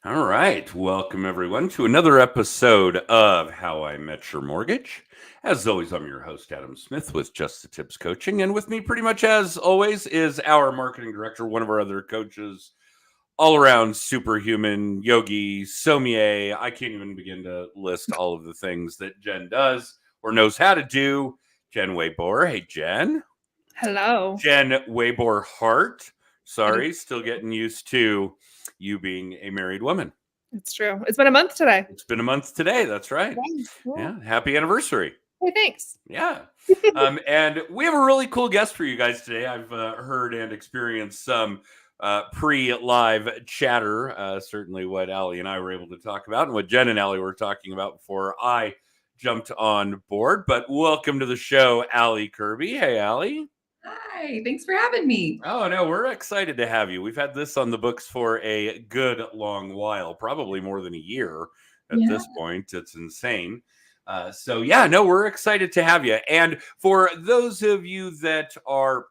All right. Welcome, everyone, to another episode of How I Met Your Mortgage. As always, I'm your host, Adam Smith, with Just the Tips Coaching. And with me, pretty much as always, is our marketing director, one of our other coaches, all around superhuman, Yogi Somie. I can't even begin to list all of the things that Jen does or knows how to do. Jen Waybor. Hey, Jen. Hello. Jen Waybor Hart. It- Sorry, still getting used to you being a married woman. It's true. It's been a month today. It's been a month today. That's right. Yeah. Yeah. Happy anniversary. Hey, thanks. Yeah. And we have a really cool guest for you guys today. I've heard and experienced some pre-live chatter, certainly what Allie and I were able to talk about and what Jen and Allie were talking about before I jumped on board. But welcome to the show, Allie Kirby. Hey, Allie. Hi, thanks for having me. Oh, no, we're excited to have you. We've had this on the books for a good long while, probably more than a year at Yeah. this point. It's insane. We're excited to have you. And for those of you that are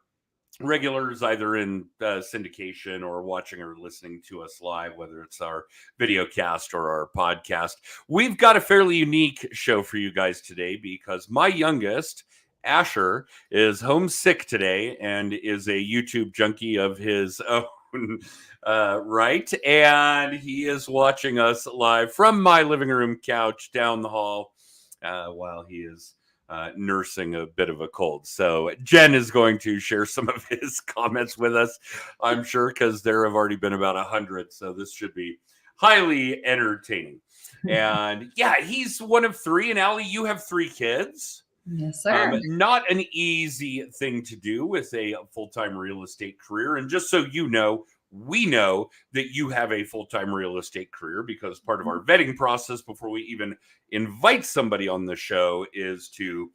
regulars, either in syndication or watching or listening to us live, whether it's our video cast or our podcast, we've got a fairly unique show for you guys today because my youngest, Asher, is homesick today and is a YouTube junkie of his own. Right. And he is watching us live from my living room couch down the hall while he is nursing a bit of a cold. So Jen is going to share some of his comments with us, I'm sure, because there have already been about 100. So this should be highly entertaining. And yeah, he's one of three. And Allie, you have three kids. Yes, sir. Not an easy thing to do with a full-time real estate career. And just so you know, we know that you have a full-time real estate career because part of our vetting process before we even invite somebody on the show is to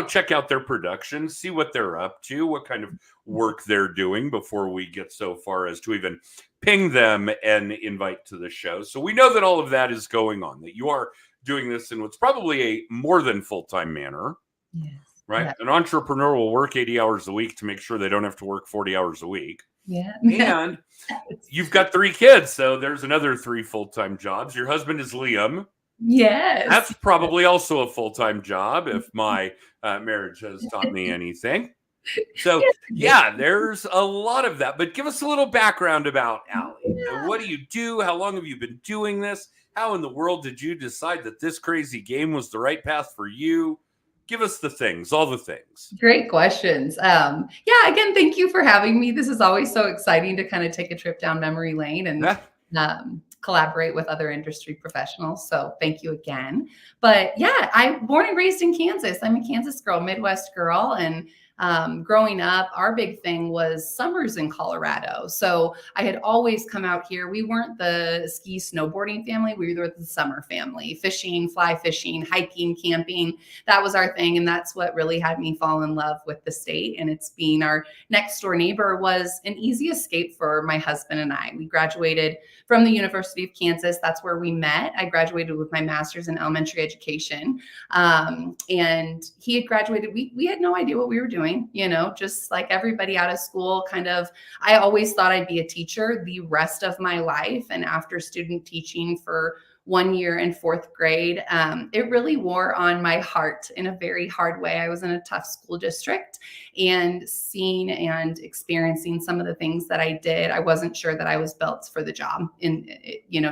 check out their production, see what they're up to, what kind of work they're doing before we get so far as to even ping them and invite to the show. So we know that all of that is going on, that you are doing this in what's probably a more than full-time manner. Yes. Right. Yeah. An entrepreneur will work 80 hours a week to make sure they don't have to work 40 hours a week. Yeah. And you've got three kids. So there's another three full-time jobs. Your husband is Liam. Yes. That's probably also a full-time job if my marriage has taught me anything. So, yeah, there's a lot of that. But give us a little background about Allie. Yeah. What do you do? How long have you been doing this? How in the world did you decide that this crazy game was the right path for you? Give us the things, all the things. Great questions. Again, thank you for having me. This is always so exciting to kind of take a trip down memory lane and collaborate with other industry professionals. So thank you again. But yeah, I'm born and raised in Kansas. I'm a Kansas girl, Midwest girl. And growing up, our big thing was summers in Colorado. So I had always come out here. We weren't the ski snowboarding family. We were the summer family, fishing, fly fishing, hiking, camping. That was our thing. And that's what really had me fall in love with the state. And it's being our next door neighbor was an easy escape for my husband and I. We graduated from the University of Kansas. That's where we met. I graduated with my master's in elementary education. And he had graduated. We had no idea what we were doing, just like everybody out of school I always thought I'd be a teacher the rest of my life. And after student teaching for 1 year in fourth grade, it really wore on my heart in a very hard way. I was in a tough school district and seeing and experiencing some of the things that I did, I wasn't sure that I was built for the job in,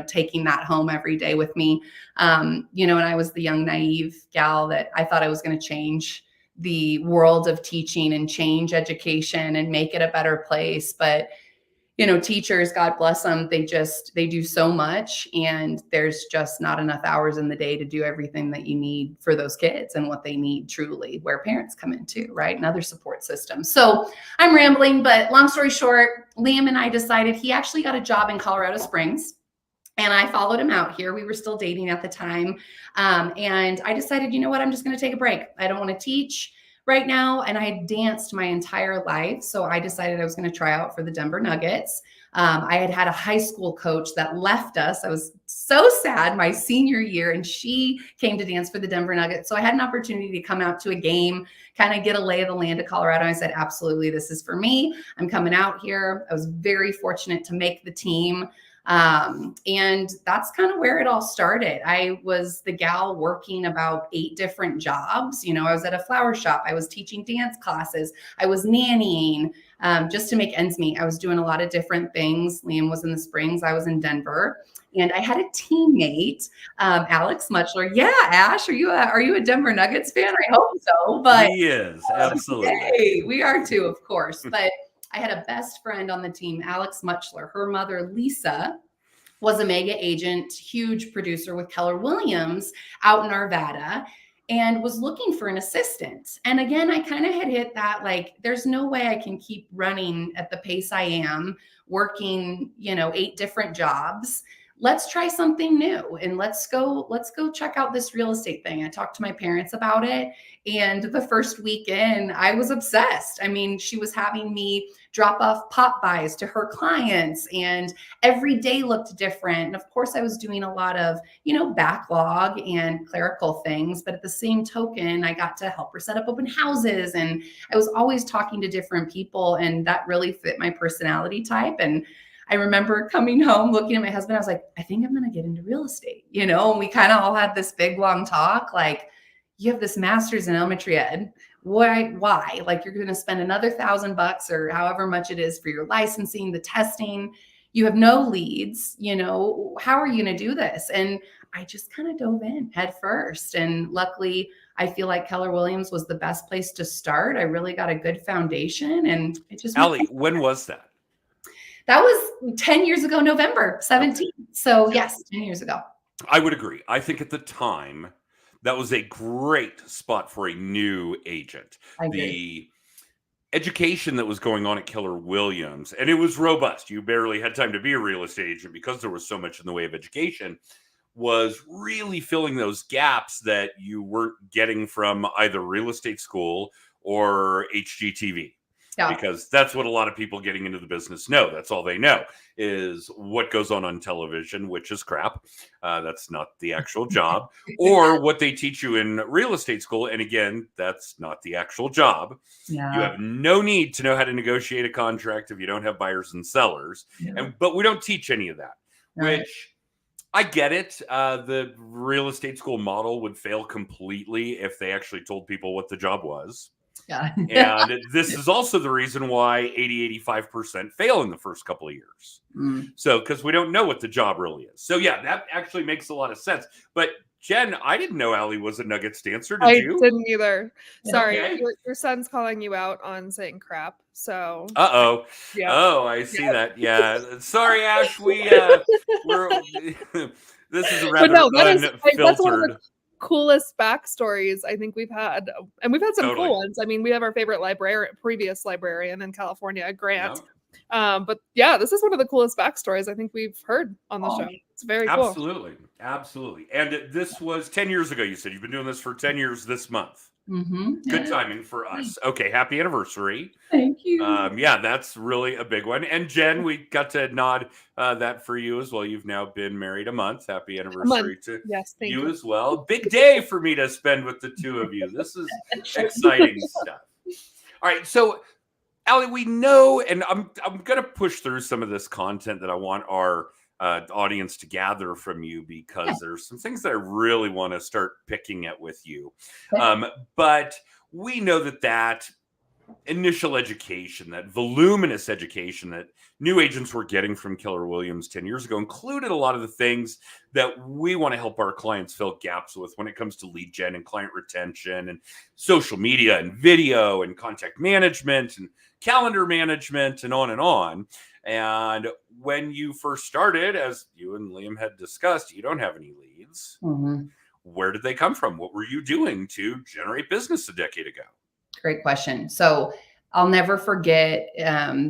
taking that home every day with me. And I was the young, naive gal that I thought I was going to change the world of teaching and change education and make it a better place. But teachers, God bless them, they do so much, and there's just not enough hours in the day to do everything that you need for those kids and what they need truly, where parents come in too, right? And other support systems. So I'm rambling, but long story short, Liam and I decided he actually got a job in Colorado Springs. And I followed him out here. We were still dating at the time. And I decided, you know what, I'm just going to take a break. I don't want to teach right now. And I had danced my entire life. So I decided I was going to try out for the Denver Nuggets. I had a high school coach that left us. I was so sad my senior year, and she came to dance for the Denver Nuggets. So I had an opportunity to come out to a game, kind of get a lay of the land of Colorado. I said, absolutely, this is for me. I'm coming out here. I was very fortunate to make the team. And that's kind of where it all started. I was the gal working about 8 different jobs. You know, I was at a flower shop. I was teaching dance classes. I was nannying just to make ends meet. I was doing a lot of different things. Liam was in the Springs. I was in Denver. And I had a teammate, Alex Mutchler. Yeah, Ash, are you a Denver Nuggets fan? I hope so. But he is, absolutely. Yay, we are too, of course. But I had a best friend on the team, Alex Mutchler. Her mother, Lisa, was a mega agent, huge producer with Keller Williams out in Arvada, and was looking for an assistant. And again, I kind of had hit that, like, there's no way I can keep running at the pace I am, working, 8 different jobs. Let's try something new, and let's go check out this real estate thing. I talked to my parents about it, and the first weekend I was obsessed. I mean, she was having me drop off pop buys to her clients, and every day looked different. And of course I was doing a lot of, backlog and clerical things, but at the same token, I got to help her set up open houses, and I was always talking to different people, and that really fit my personality type. And I remember coming home, looking at my husband. I was like, I think I'm going to get into real estate, and we kind of all had this big, long talk. Like, you have this master's in elementary ed. Why? Like, you're going to spend another $1,000 or however much it is for your licensing, the testing. You have no leads, how are you going to do this? And I just kind of dove in head first. And luckily, I feel like Keller Williams was the best place to start. I really got a good foundation, and it just. Allie, when was that? That was 10 years ago, November 17th. So yes, 10 years ago. I would agree. I think at the time, that was a great spot for a new agent. The education that was going on at Keller Williams, and it was robust. You barely had time to be a real estate agent because there was so much in the way of education, was really filling those gaps that you weren't getting from either real estate school or HGTV. Yeah. Because that's what a lot of people getting into the business know. That's all they know is what goes on television, which is crap. That's not the actual job, or what they teach you in real estate school. And again, that's not the actual job. Yeah. You have no need to know how to negotiate a contract if you don't have buyers and sellers. Yeah. But we don't teach any of that, which I get it. The real estate school model would fail completely if they actually told people what the job was. Yeah. And this is also the reason why 85% fail in the first couple of years. So, because we don't know what the job really is. So, yeah, that actually makes a lot of sense. But Jen, I didn't know Allie was a Nuggets dancer. Did you? I didn't either. Sorry, okay. Your son's calling you out on saying crap. So. Uh-oh. Yeah. Oh, I see that. Yeah. Sorry, Ash. We're this is rather unfiltered. That's one of the coolest backstories I think we've had, and we've had some cool ones. I mean, we have our favorite previous librarian in California, Grant. Yeah. But yeah, this is one of the coolest backstories I think we've heard on the show. It's very cool. Absolutely. And this was 10 years ago. You said you've been doing this for 10 years this month. Mm-hmm. Good timing for us. Okay, happy anniversary. Thank you. Yeah, that's really a big one. And Jen, we got to nod that for you as well. You've now been married a month. Happy anniversary to you as well. Big day for me to spend with the two of you. This is exciting stuff. All right, so Allie, we know, and I'm going to push through some of this content that I want our audience to gather from you, because there's some things that I really want to start picking at with you. But we know that initial education, that voluminous education that new agents were getting from Keller Williams 10 years ago included a lot of the things that we want to help our clients fill gaps with when it comes to lead gen and client retention and social media and video and contact management and calendar management and on and on. And when you first started, as you and Liam had discussed, you don't have any leads. Mm-hmm. Where did they come from? What were you doing to generate business a decade ago? Great question. So I'll never forget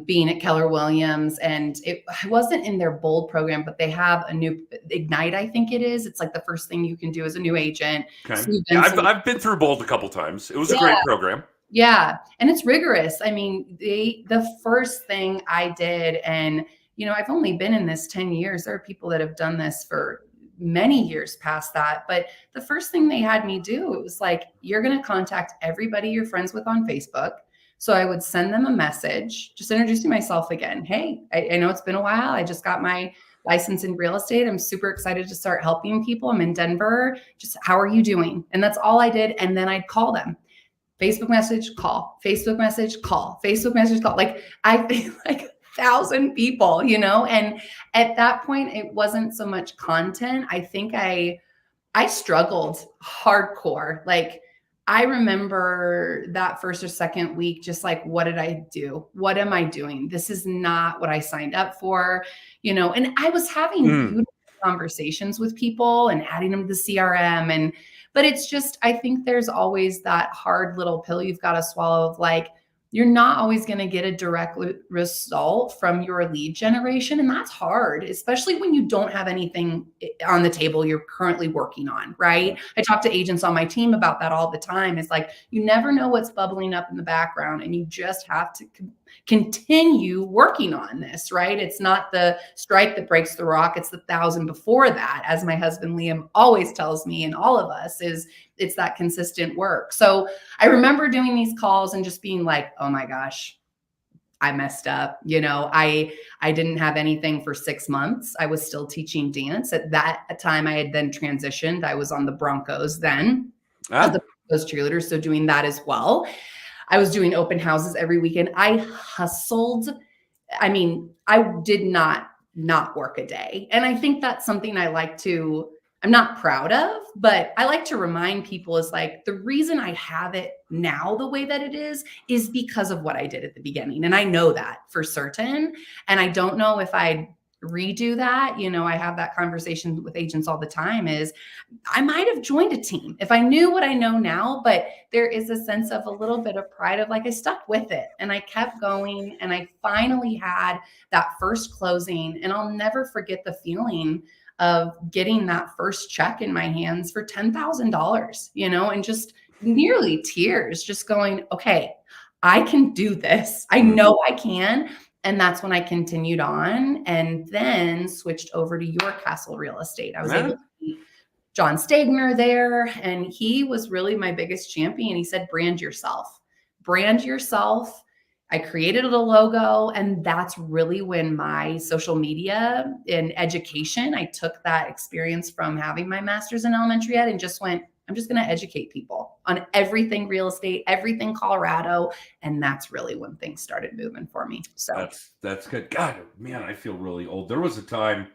being at Keller Williams, and I wasn't in their Bold program, but they have a new Ignite, I think it is. It's like the first thing you can do as a new agent. Okay. So I've been through Bold a couple times. It was a great program. Yeah. And it's rigorous. I mean, the first thing I did, and, I've only been in this 10 years. There are people that have done this for many years past that. But the first thing they had me do, it was like, you're going to contact everybody you're friends with on Facebook. So I would send them a message, just introducing myself again. Hey, I know it's been a while. I just got my licensed in real estate. I'm super excited to start helping people. I'm in Denver. Just how are you doing? And that's all I did. And then I'd call them. Facebook message, call, Facebook message, call, Facebook message, call. Like I think like 1,000 people, you know? And at that point, it wasn't so much content. I think I struggled hardcore. Like I remember that first or second week, just like, what did I do? What am I doing? This is not what I signed up for, you know? And I was having beautiful conversations with people and adding them to the CRM. But it's just, I think there's always that hard little pill you've got to swallow of like, you're not always going to get a direct result from your lead generation. And that's hard, especially when you don't have anything on the table you're currently working on, right? I talk to agents on my team about that all the time. It's like, you never know what's bubbling up in the background and you just have to continue working on this, right? It's not the strike that breaks the rock. It's the 1,000 before that, as my husband Liam always tells me and all of us it's that consistent work. So I remember doing these calls and just being like, oh my gosh, I messed up. You know, I didn't have anything for 6 months. I was still teaching dance. At that time, I had then transitioned. I was on the Broncos then as the Broncos cheerleader. So doing that as well. I was doing open houses every weekend. I hustled. I mean, I did not work a day. And I think that's something I'm not proud of, but I like to remind people is like, the reason I have it now the way that it is because of what I did at the beginning. And I know that for certain. And I don't know if I'd redo that. You know, I have that conversation with agents all the time is I might have joined a team if I knew what I know now, but there is a sense of a little bit of pride of like, I stuck with it and I kept going and I finally had that first closing. And I'll never forget the feeling of getting that first check in my hands for $10,000, you know, and just nearly tears, just going, okay, I can do this. I know I can. And that's when I continued on and then switched over to Your Castle Real Estate. I was able to meet John Stegner there, and he was really my biggest champion. He said, brand yourself. Brand yourself. I created a logo, and that's really when my social media and education, I took that experience from having my master's in elementary ed and just went, I'm just going to educate people on everything real estate, everything Colorado. And that's really when things started moving for me. So that's good. God, man, I feel really old. There was a time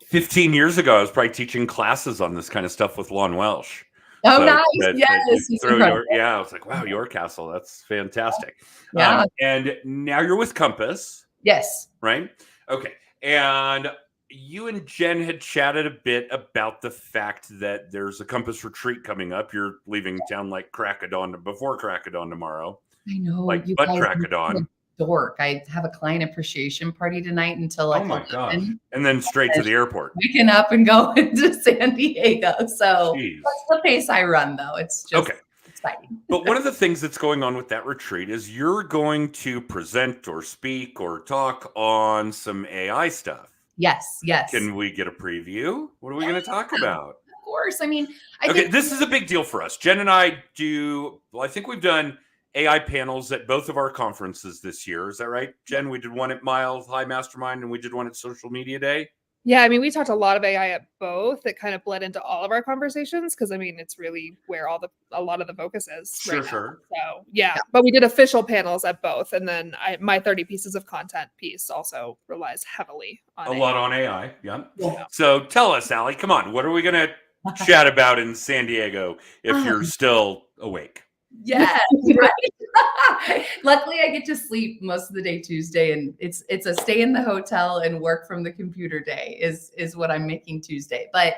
15 years ago, I was probably teaching classes on this kind of stuff with Lon Welsh. Oh, so nice. Yes. I was like, wow, Your Castle. That's fantastic. Yeah. And now you're with Compass. Yes. Right. Okay. And you and Jen had chatted a bit about the fact that there's a Compass retreat coming up. You're leaving town like crack of dawn before crack of dawn tomorrow. I know. Like butt crack of dawn. Dork. I have a client appreciation party tonight until like, oh my gosh. And then straight to the airport. Waking up and going to San Diego. So that's the pace I run, though. It's just exciting. But one of the things that's going on with that retreat is you're going to present or speak or talk on some AI stuff. Yes. Can we get a preview? What are we going to talk about? Of course. I mean, this is a big deal for us. Jen and I I think we've done AI panels at both of our conferences this year. Is that right, Jen? We did one at Mile High Mastermind and we did one at Social Media Day. Yeah, I mean, we talked a lot of AI at both. It kind of bled into all of our conversations because, I mean, it's really where a lot of the focus is. Sure. So, yeah, but we did official panels at both. And then my 30 pieces of content piece also relies heavily on a lot on AI. Yeah. So tell us, Allie, come on. What are we going to chat about in San Diego if you're still awake? Yes, right. Luckily, I get to sleep most of the day Tuesday, and it's a stay in the hotel and work from the computer day is what I'm making Tuesday. But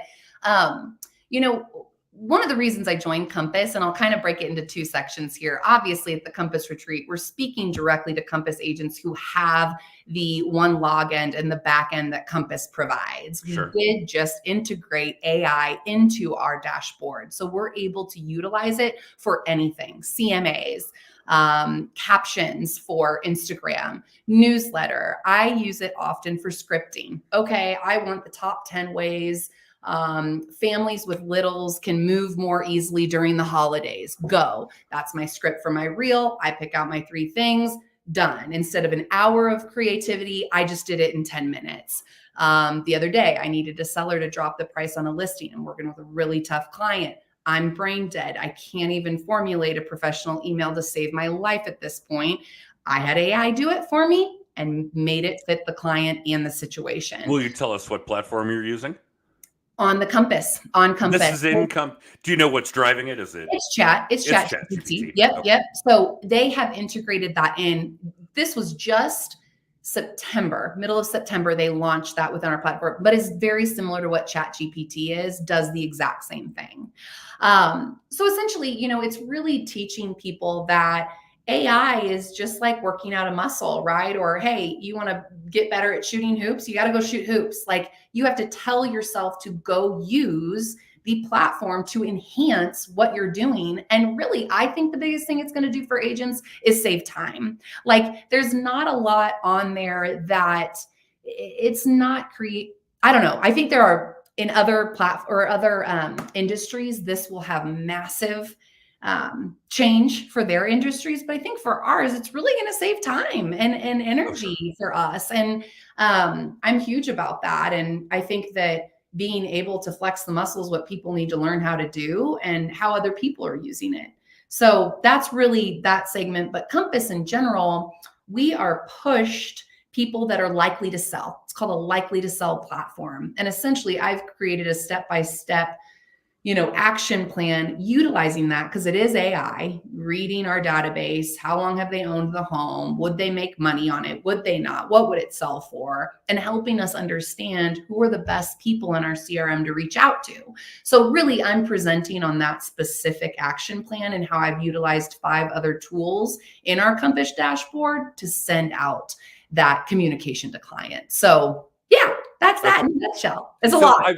you know, one of the reasons I joined Compass, and I'll kind of break it into two sections here. Obviously, at the Compass retreat, we're speaking directly to Compass agents who have the one log end and the back end that Compass provides. Sure. We did just integrate AI into our dashboard. So we're able to utilize it for anything, CMAs, captions for Instagram, newsletter. I use it often for scripting. Okay, I want the top 10 ways families with littles can move more easily during the holidays. Go. That's my script for my reel. I pick out my 3 things. done. Instead of an hour of creativity, I just did it in 10 minutes. The other day, I needed a seller to drop the price on a listing. I'm working with a really tough client. I'm brain dead. I can't even formulate a professional email to save my life at this point. I had AI do it for me and made it fit the client and the situation. Will you tell us what platform you're using? On Compass. This is income. Do you know what's driving it? Is it? It's chat. It's chat GPT. Yep. Okay. Yep. So they have integrated that in. This was just September, middle of September, they launched that within our platform, but it's very similar to what chat GPT is, does the exact same thing. So essentially, it's really teaching people that AI is just like working out a muscle, right? Or, hey, you want to get better at shooting hoops? You got to go shoot hoops. Like, you have to tell yourself to go use the platform to enhance what you're doing. And really, I think the biggest thing it's going to do for agents is save time. Like, there's not a lot on there that it's not I don't know. I think there are in other industries, this will have massive change for their industries. But I think for ours, it's really going to save time and energy for us. And I'm huge about that. And I think that being able to flex the muscles, what people need to learn how to do and how other people are using it. So that's really that segment. But Compass in general, we are pushed people that are likely to sell. It's called a likely to sell platform. And essentially, I've created a step-by-step action plan utilizing that, because it is AI reading our database. How long have they owned the home? Would they make money on it? Would they not? What would it sell for? And helping us understand who are the best people in our CRM to reach out to. So really, I'm presenting on that specific action plan and how I've utilized 5 other tools in our Compass dashboard to send out that communication to clients. So yeah, that's that in a nutshell. It's a lot.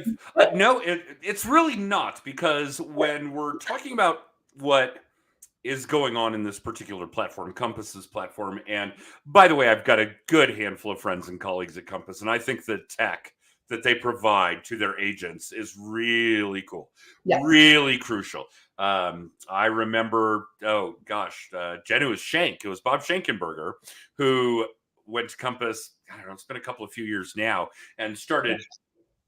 No, it's really not, because when we're talking about what is going on in this particular platform, Compass's platform, and by the way, I've got a good handful of friends and colleagues at Compass, and I think the tech that they provide to their agents is really cool, really crucial. I remember, Jen, it was Bob Schenkenberger who went to Compass, I don't know, it's been a few years now, and started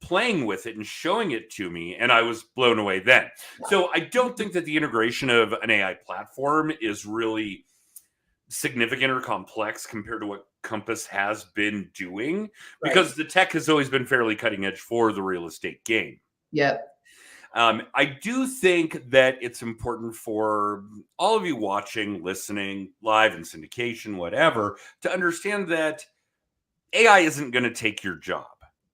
playing with it and showing it to me, and I was blown away then. So I don't think that the integration of an AI platform is really significant or complex compared to what Compass has been doing, because the tech has always been fairly cutting edge for the real estate game. Yep. I do think that it's important for all of you watching, listening, live in syndication, whatever, to understand that AI isn't going to take your job.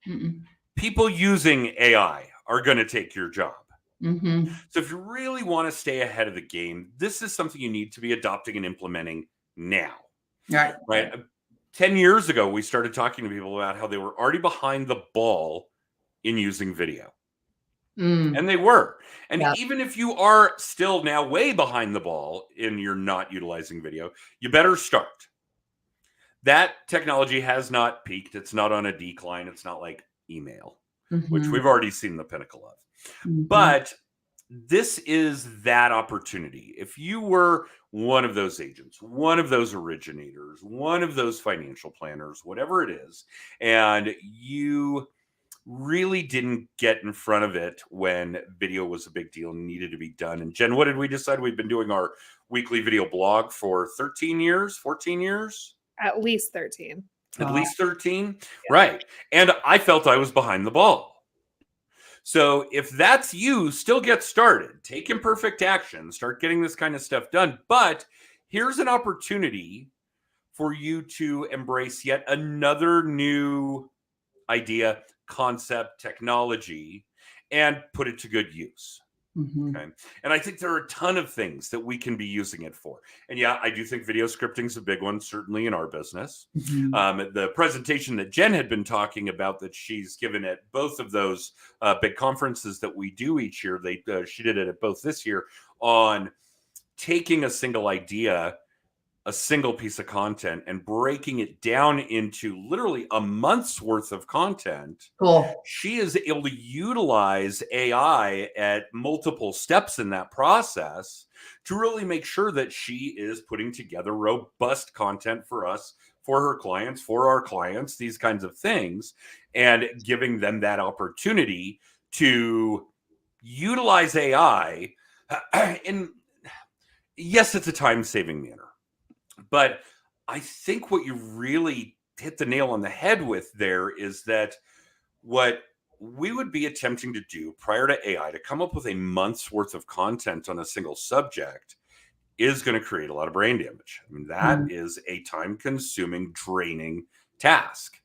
Mm-mm. People using AI are going to take your job. Mm-hmm. So if you really want to stay ahead of the game, this is something you need to be adopting and implementing now. Right. 10 years ago, we started talking to people about how they were already behind the ball in using video. And they were. And even if you are still now way behind the ball in you're not utilizing video, you better start. That technology has not peaked. It's not on a decline. It's not like email, which we've already seen the pinnacle of. But this is that opportunity. If you were one of those agents, one of those originators, one of those financial planners, whatever it is, and you really didn't get in front of it when video was a big deal and needed to be done. And Jen, what did we decide? We've been doing our weekly video blog for 13 years, 14 years? At least 13. At least 13? Yeah. Right. And I felt I was behind the ball. So if that's you, still get started. Take imperfect action. Start getting this kind of stuff done. But here's an opportunity for you to embrace yet another new idea, concept, technology, and put it to good use. Okay. And I think there are a ton of things that we can be using it for. And yeah, I do think video scripting is a big one, certainly in our business. The presentation that Jen had been talking about that she's given at both of those big conferences that we do each year, she did it at both this year, on taking a single idea a single piece of content and breaking it down into literally a month's worth of content, Cool. she is able to utilize AI at multiple steps in that process to really make sure that she is putting together robust content for us, for her clients, for our clients, these kinds of things, and giving them that opportunity to utilize AI. And yes, it's a time-saving manner. But I think what you really hit the nail on the head with there is that what we would be attempting to do prior to AI, to come up with a month's worth of content on a single subject, is going to create a lot of brain damage. I mean, that is a time-consuming, draining task.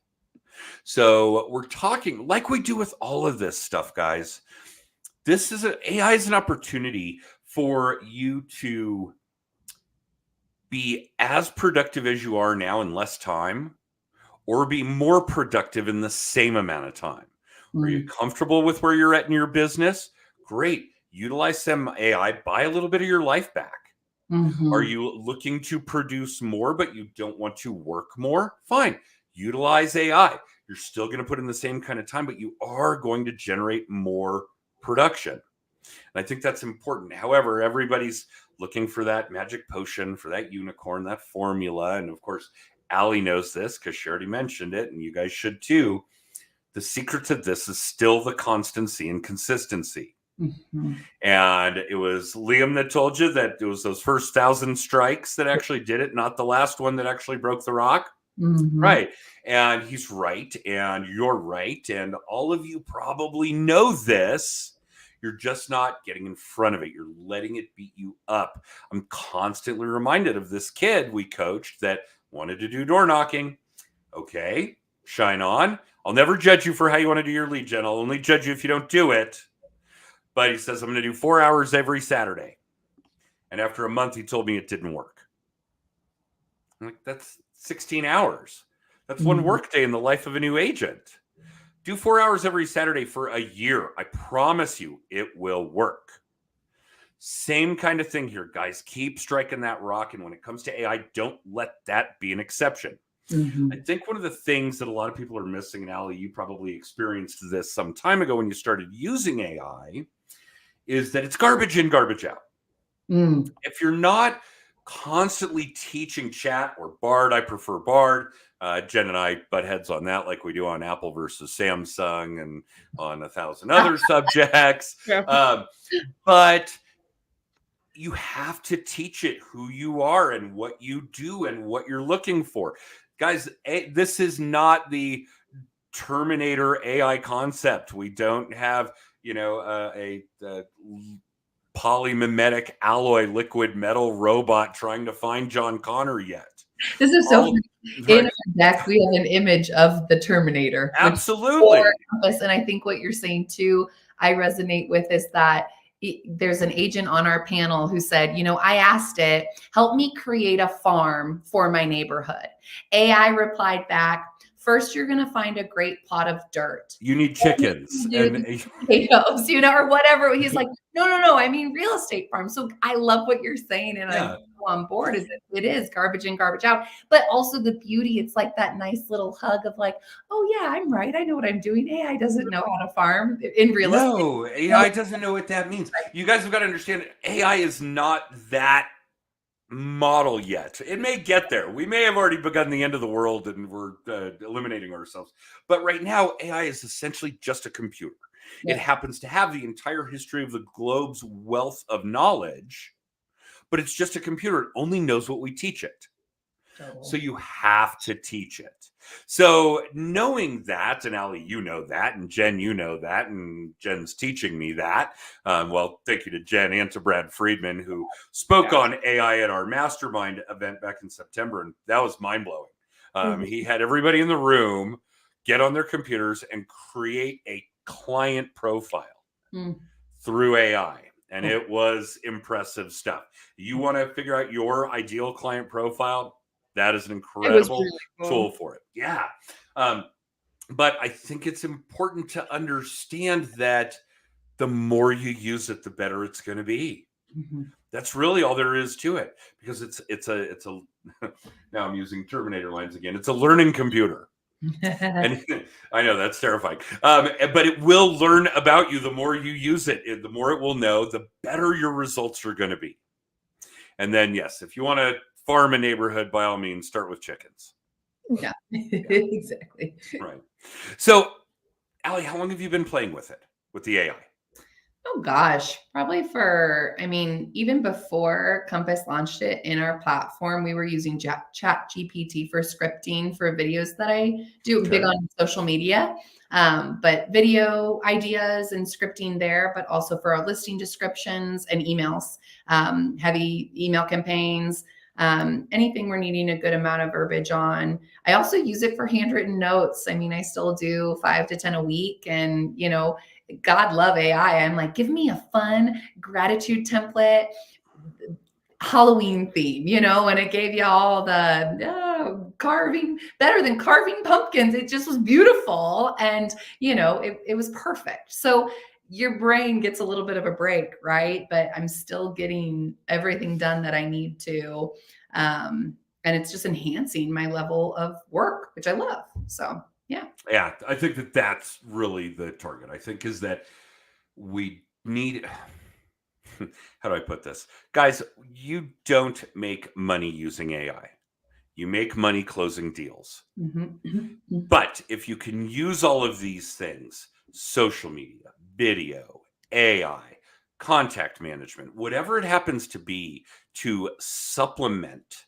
So we're talking, like we do with all of this stuff, guys, AI is an opportunity for you to be as productive as you are now in less time, or be more productive in the same amount of time. Are you comfortable with where you're at in your business? Great. Utilize some AI, buy a little bit of your life back. Are you looking to produce more, but you don't want to work more? Fine. Utilize AI. You're still going to put in the same kind of time, but you are going to generate more production. And I think that's important. However, everybody's looking for that magic potion, for that unicorn, that formula. And of course, Allie knows this because she already mentioned it, and you guys should too. The secret to this is still the constancy and consistency. And it was Liam that told you that it was those first 1,000 strikes that actually did it, not the last one that actually broke the rock. Right. And he's right. And you're right. And all of you probably know this. You're just not getting in front of it. You're letting it beat you up. I'm constantly reminded of this kid we coached that wanted to do door knocking. Okay, shine on. I'll never judge you for how you want to do your lead gen. I'll only judge you if you don't do it. But he says, I'm going to do 4 hours every Saturday. And after a month, he told me it didn't work. I'm like, that's 16 hours. That's one workday in the life of a new agent. Do 4 hours every Saturday for a year. I promise you it will work. Same kind of thing here, guys. Keep striking that rock. And when it comes to AI, don't let that be an exception. I think one of the things that a lot of people are missing, and Allie, you probably experienced this some time ago when you started using AI, is that it's garbage in, garbage out. If you're not constantly teaching chat or Bard, I prefer Bard. Jen and I butt heads on that like we do on Apple versus Samsung and on 1,000 other subjects. But you have to teach it who you are and what you do and what you're looking for. Guys, this is not the Terminator AI concept. We don't have, a polymimetic alloy liquid metal robot trying to find John Connor yet. This is so funny. In our deck, we have an image of the Terminator. Absolutely. And I think what you're saying too, I resonate with, is that there's an agent on our panel who said, I asked it, help me create a farm for my neighborhood. AI replied back, first, you're going to find a great plot of dirt. You need chickens and potatoes, or whatever. He's like, no, I mean real estate farm. So I love what you're saying, and I'm on board. It is garbage in, garbage out, but also the beauty. It's like that nice little hug of like, oh yeah, I'm right. I know what I'm doing. AI doesn't know how to farm in real estate. No, AI doesn't know what that means. You guys have got to understand, AI is not that model yet. It may get there. We may have already begun the end of the world and we're eliminating ourselves. But right now, AI is essentially just a computer. It happens to have the entire history of the globe's wealth of knowledge, but it's just a computer. It only knows what we teach it. So you have to teach it. So knowing that, and Allie, you know that, and Jen, you know that, and Jen's teaching me that. Well, thank you to Jen and to Brad Friedman, who spoke on AI at our mastermind event back in September, and that was mind-blowing. He had everybody in the room get on their computers and create a client profile through AI. And it was impressive stuff. You want to figure out your ideal client profile? That is an incredible tool for it. Yeah. But I think it's important to understand that the more you use it, the better it's going to be. That's really all there is to it, because it's a Now I'm using Terminator lines again. It's a learning computer. And I know that's terrifying. But it will learn about you the more you use it. The more it will know, the better your results are going to be. And then, yes, if you want to farm a neighborhood, by all means, start with chickens. Yeah, exactly. Right. So, Allie, how long have you been playing with it, with the AI? Oh gosh, probably even before Compass launched it in our platform, we were using Chat GPT for scripting for videos that I do big on social media. But video ideas and scripting there, but also for our listing descriptions and emails, heavy email campaigns, anything we're needing a good amount of verbiage on. I also use it for handwritten notes. I mean, I still do 5 to 10 a week, and God love AI. I'm like, give me a fun gratitude template, Halloween theme, and it gave you all the carving, better than carving pumpkins. It just was beautiful. And, it was perfect. So your brain gets a little bit of a break, right? But I'm still getting everything done that I need to. And it's just enhancing my level of work, which I love. So yeah, I think that's really the target. I think is that we need, how do I put this? Guys, you don't make money using AI. You make money closing deals. But if you can use all of these things, social media, video, AI, contact management, whatever it happens to be, to supplement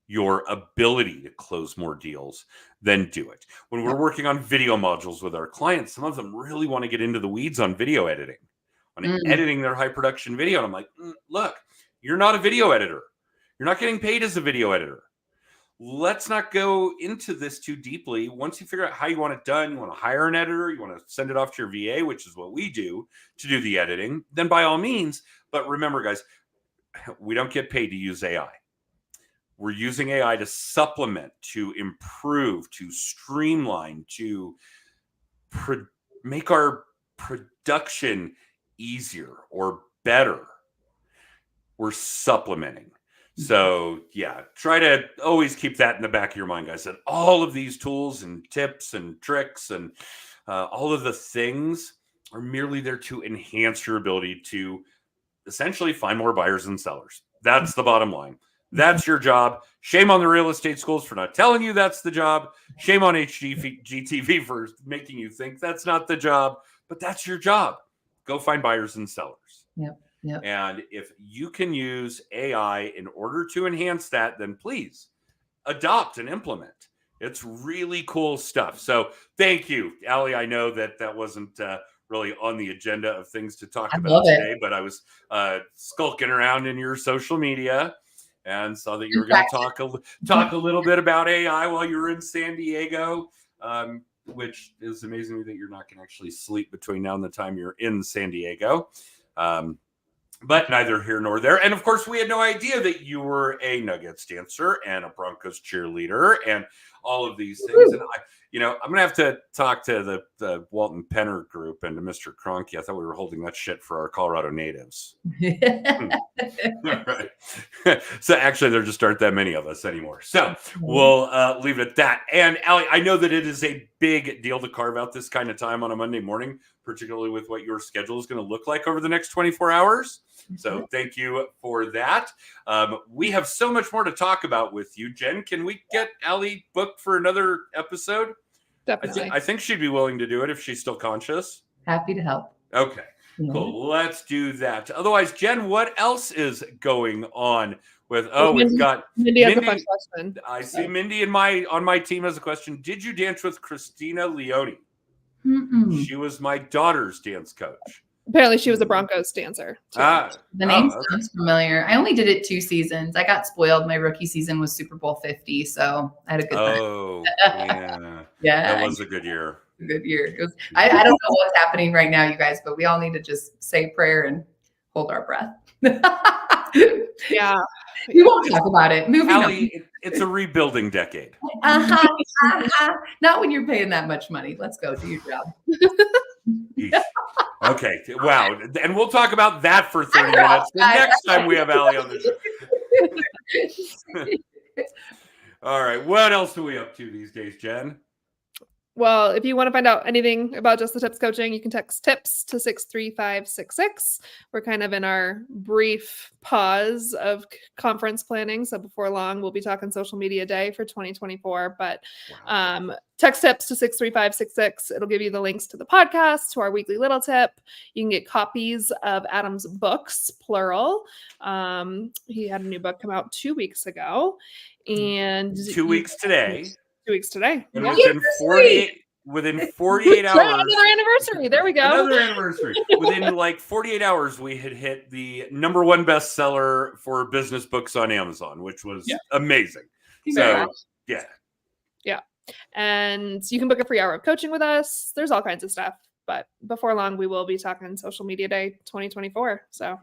your ability to close more deals, then do it. When we're working on video modules with our clients, some of them really want to get into the weeds on video editing, on editing their high production video. And I'm like, look, you're not a video editor. You're not getting paid as a video editor. Let's not go into this too deeply. Once you figure out how you want it done, you want to hire an editor, you want to send it off to your VA, which is what we do to do the editing, then by all means. But remember, guys, we don't get paid to use AI. We're using AI to supplement, to improve, to streamline, to make our production easier or better. We're supplementing. So yeah, try to always keep that in the back of your mind, guys, that all of these tools and tips and tricks and all of the things are merely there to enhance your ability to essentially find more buyers and sellers. That's the bottom line. That's your job. Shame on the real estate schools for not telling you that's the job. Shame on HGTV for making you think that's not the job, but that's your job. Go find buyers and sellers. Yep. And if you can use AI in order to enhance that, then please adopt and implement. It's really cool stuff. So thank you, Allie. I know that wasn't really on the agenda of things to talk about today, but I was skulking around in your social media and saw that you were going to talk a little bit about AI while you were in San Diego, which is amazing that you're not going to actually sleep between now and the time you're in San Diego. But neither here nor there. And of course, we had no idea that you were a Nuggets dancer and a Broncos cheerleader and all of these things. And I'm going to have to talk to the Walton Penner group and to Mr. Kroenke. I thought we were holding that shit for our Colorado natives. Right. So actually, there just aren't that many of us anymore. So we'll leave it at that. And Allie, I know that it is a big deal to carve out this kind of time on a Monday morning, particularly with what your schedule is going to look like over the next 24 hours. So thank you for that. We have so much more to talk about with you. Jen, can we get Allie booked for another episode? Definitely. I think she'd be willing to do it if she's still conscious. Happy to help. Okay, cool. Let's do that. Otherwise, Jen, what else is going on with? We've got Mindy has a fun question. I see Mindy on my team has a question. Did you dance with Christina Leone? She was my daughter's dance coach. Apparently, she was a Broncos dancer. The name sounds familiar. I only did it 2 seasons. I got spoiled. My rookie season was Super Bowl 50, so I had a good time. Yeah. That was a good year. A good year. It was, I don't know what's happening right now, you guys, but we all need to just say prayer and hold our breath. Yeah. We won't talk about it. Moving Allie, it's a rebuilding decade. Not when you're paying that much money. Let's go do your job. Okay. Wow. And we'll talk about that for 30 minutes the next time we have Allie on the show. All right. What else are we up to these days, Jen? Well, if you want to find out anything about Just the Tips coaching, you can text TIPS to 63566. We're kind of in our brief pause of conference planning. So before long, we'll be talking social media day for 2024. But text TIPS to 63566. It'll give you the links to the podcast, to our weekly little tip. You can get copies of Adam's books, plural. He had a new book come out 2 weeks ago. And 2 weeks today. 2 weeks today. And within 48 hours. Another anniversary. There we go. Another anniversary. Within like 48 hours, we had hit the #1 bestseller for business books on Amazon, which was amazing. So, yeah. And you can book a free hour of coaching with us. There's all kinds of stuff. But before long, we will be talking Social Media Day 2024. So,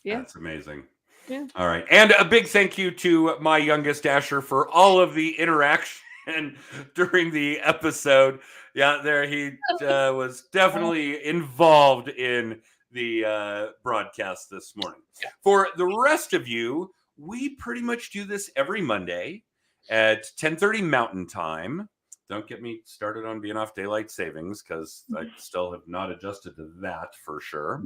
yeah. That's amazing. Yeah. All right. And a big thank you to my youngest Asher for all of the interaction during the episode. Yeah, there he was definitely involved in the broadcast this morning. Yeah. For the rest of you, we pretty much do this every Monday at 10:30 Mountain Time. Don't get me started on being off daylight savings because I still have not adjusted to that for sure.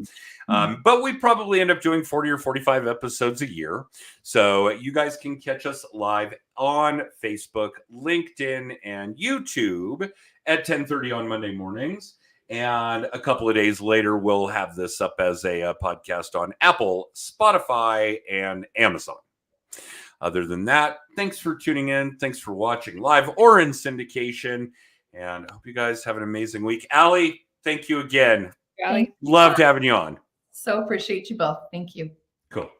But we probably end up doing 40 or 45 episodes a year. So you guys can catch us live on Facebook, LinkedIn, and YouTube at 10:30 on Monday mornings. And a couple of days later, we'll have this up as a podcast on Apple, Spotify, and Amazon. Other than that, thanks for tuning in. Thanks for watching live or in syndication. And I hope you guys have an amazing week. Allie, thank you again. Allie. Loved having you on. So appreciate you both. Thank you. Cool.